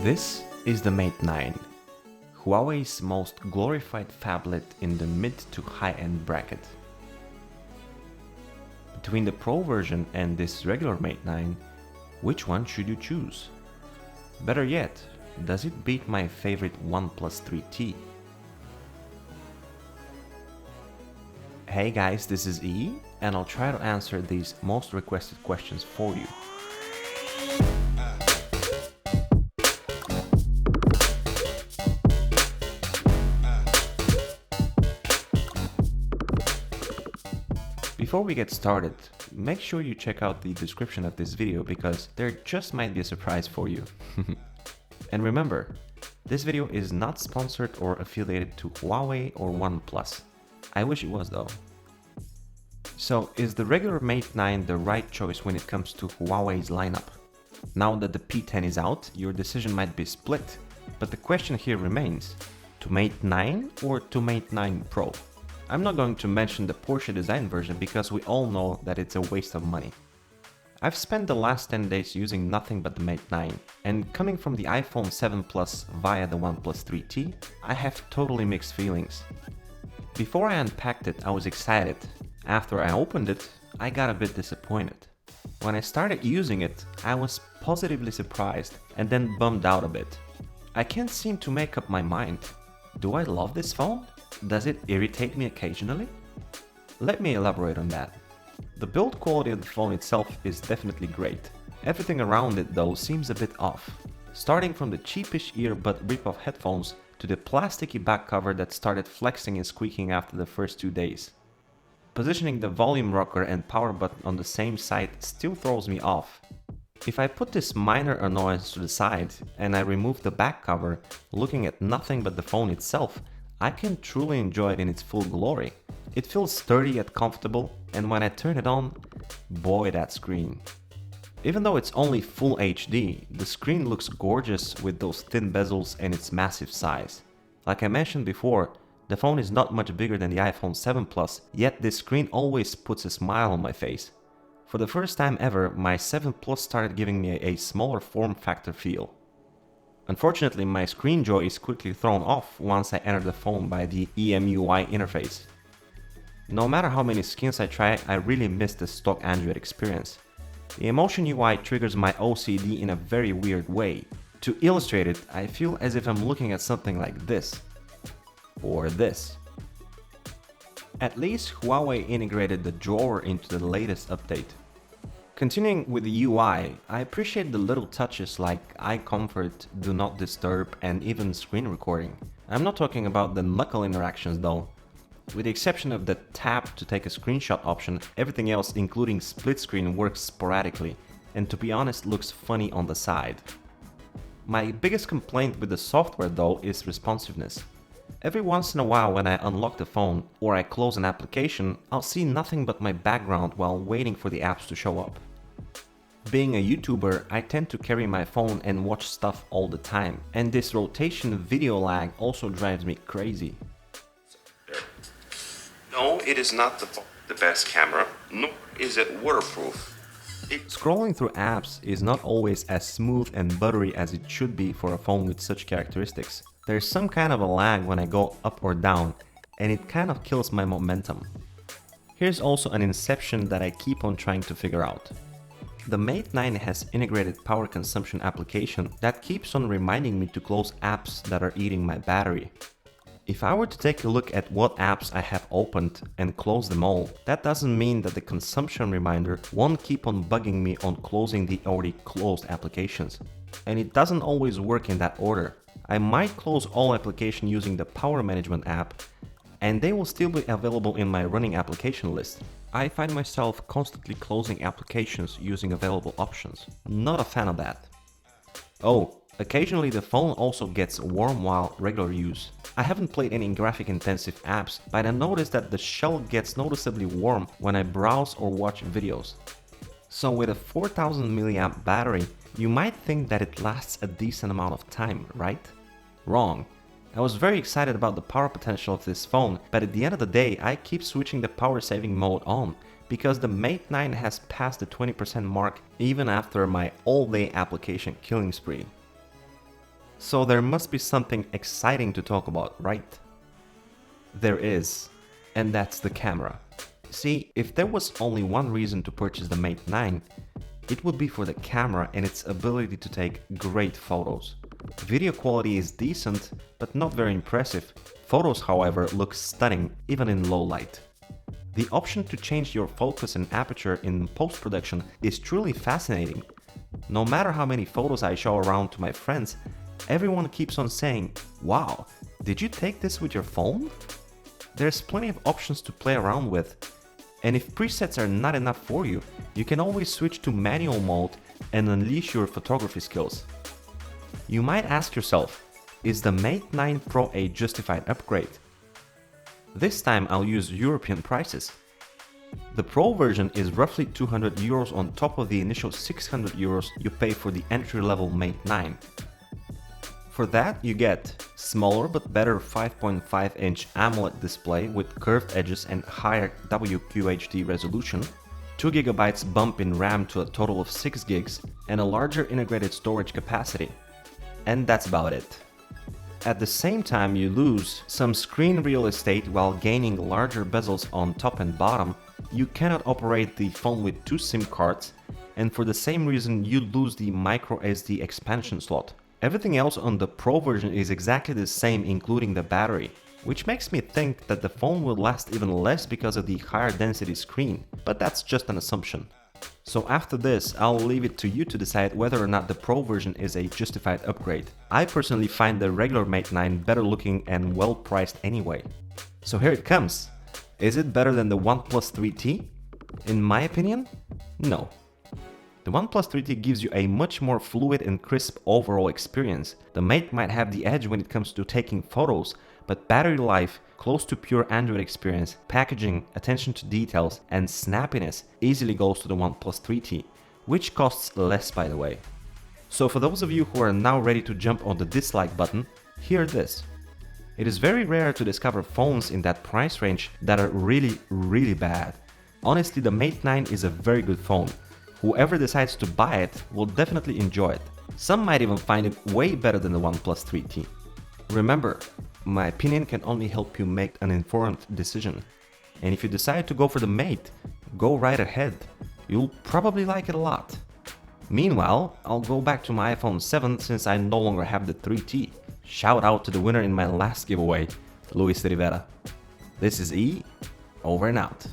This is the Mate 9, Huawei's most glorified phablet in the mid to high-end bracket. Between the Pro version and this regular Mate 9, which one should you choose? Better yet, does it beat my favorite OnePlus 3T? Hey guys, this is E, and I'll try to answer these most requested questions for you. Before we get started, make sure you check out the description of this video because there just might be a surprise for you. And remember, this video is not sponsored or affiliated to Huawei or OnePlus. I wish it was though. So, is the regular Mate 9 the right choice when it comes to Huawei's lineup? Now that the P10 is out, your decision might be split, but the question here remains, to Mate 9 or to Mate 9 Pro? I'm not going to mention the Porsche design version because we all know that it's a waste of money. I've spent the last 10 days using nothing but the Mate 9, and coming from the iPhone 7 Plus via the OnePlus 3T, I have totally mixed feelings. Before I unpacked it, I was excited. After I opened it, I got a bit disappointed. When I started using it, I was positively surprised and then bummed out a bit. I can't seem to make up my mind. Do I love this phone? Does it irritate me occasionally? Let me elaborate on that. The build quality of the phone itself is definitely great. Everything around it though seems a bit off. Starting from the cheapish earbud rip-off headphones to the plasticky back cover that started flexing and squeaking after the first 2 days. Positioning the volume rocker and power button on the same side still throws me off. If I put this minor annoyance to the side and I remove the back cover, looking at nothing but the phone itself, I can truly enjoy it in its full glory. It feels sturdy yet comfortable, and when I turn it on, boy that screen. Even though it's only full HD, the screen looks gorgeous with those thin bezels and its massive size. Like I mentioned before, the phone is not much bigger than the iPhone 7 Plus, yet this screen always puts a smile on my face. For the first time ever, my 7 Plus started giving me a smaller form factor feel. Unfortunately, my screen joy is quickly thrown off once I enter the phone by the EMUI interface. No matter how many skins I try, I really miss the stock Android experience. The Emotion UI triggers my OCD in a very weird way. To illustrate it, I feel as if I'm looking at something like this. Or this. At least Huawei integrated the drawer into the latest update. Continuing with the UI, I appreciate the little touches like eye comfort, do not disturb, and even screen recording. I'm not talking about the knuckle interactions though. With the exception of the tap to take a screenshot option, everything else including split screen works sporadically, and to be honest looks funny on the side. My biggest complaint with the software though is responsiveness. Every once in a while when I unlock the phone or I close an application, I'll see nothing but my background while waiting for the apps to show up. Being a YouTuber, I tend to carry my phone and watch stuff all the time, and this rotation video lag also drives me crazy. No, it is not the best camera, nor is it waterproof. Scrolling through apps is not always as smooth and buttery as it should be for a phone with such characteristics. There's some kind of a lag when I go up or down, and it kind of kills my momentum. Here's also an inception that I keep on trying to figure out. The Mate 9 has integrated power consumption application that keeps on reminding me to close apps that are eating my battery. If I were to take a look at what apps I have opened and close them all, that doesn't mean that the consumption reminder won't keep on bugging me on closing the already closed applications. And it doesn't always work in that order. I might close all applications using the power management app, and they will still be available in my running application list. I find myself constantly closing applications using available options. Not a fan of that. Oh, occasionally the phone also gets warm while regular use. I haven't played any graphic intensive apps, but I noticed that the shell gets noticeably warm when I browse or watch videos. So with a 4000 mAh battery, you might think that it lasts a decent amount of time, right? Wrong. I was very excited about the power potential of this phone, but at the end of the day I keep switching the power saving mode on because the Mate 9 has passed the 20% mark even after my all-day application killing spree. So there must be something exciting to talk about, right? There is, and that's the camera. See, if there was only one reason to purchase the Mate 9, it would be for the camera and its ability to take great photos. Video quality is decent, but not very impressive. Photos, however, look stunning, even in low light. The option to change your focus and aperture in post-production is truly fascinating. No matter how many photos I show around to my friends, everyone keeps on saying, "Wow, did you take this with your phone?" There's plenty of options to play around with, and if presets are not enough for you, you can always switch to manual mode and unleash your photography skills. You might ask yourself, is the Mate 9 Pro a justified upgrade? This time I'll use European prices. The Pro version is roughly 200 euros on top of the initial 600 euros you pay for the entry-level Mate 9. For that you get smaller but better 5.5-inch AMOLED display with curved edges and higher Wqhd resolution, 2GB bump in RAM to a total of 6GB, and a larger integrated storage capacity. And that's about it. At the same time you lose some screen real estate while gaining larger bezels on top and bottom. You cannot operate the phone with 2 SIM cards, and for the same reason you lose the microSD expansion slot. Everything else on the Pro version is exactly the same, including the battery, which makes me think that the phone will last even less because of the higher density screen, but that's just an assumption. So after this, I'll leave it to you to decide whether or not the Pro version is a justified upgrade. I personally find the regular Mate 9 better looking and well priced anyway. So here it comes. Is it better than the OnePlus 3T? In my opinion, no. The OnePlus 3T gives you a much more fluid and crisp overall experience. The Mate might have the edge when it comes to taking photos, but battery life, close to pure Android experience, packaging, attention to details, and snappiness easily goes to the OnePlus 3T, which costs less by the way. So for those of you who are now ready to jump on the dislike button, hear this. It is very rare to discover phones in that price range that are really bad. Honestly, the Mate 9 is a very good phone. Whoever decides to buy it will definitely enjoy it. Some might even find it way better than the OnePlus 3T. Remember, my opinion can only help you make an informed decision. And if you decide to go for the Mate, go right ahead. You'll probably like it a lot. Meanwhile, I'll go back to my iPhone 7 since I no longer have the 3T. Shout out to the winner in my last giveaway, Luis Rivera. This is E, over and out.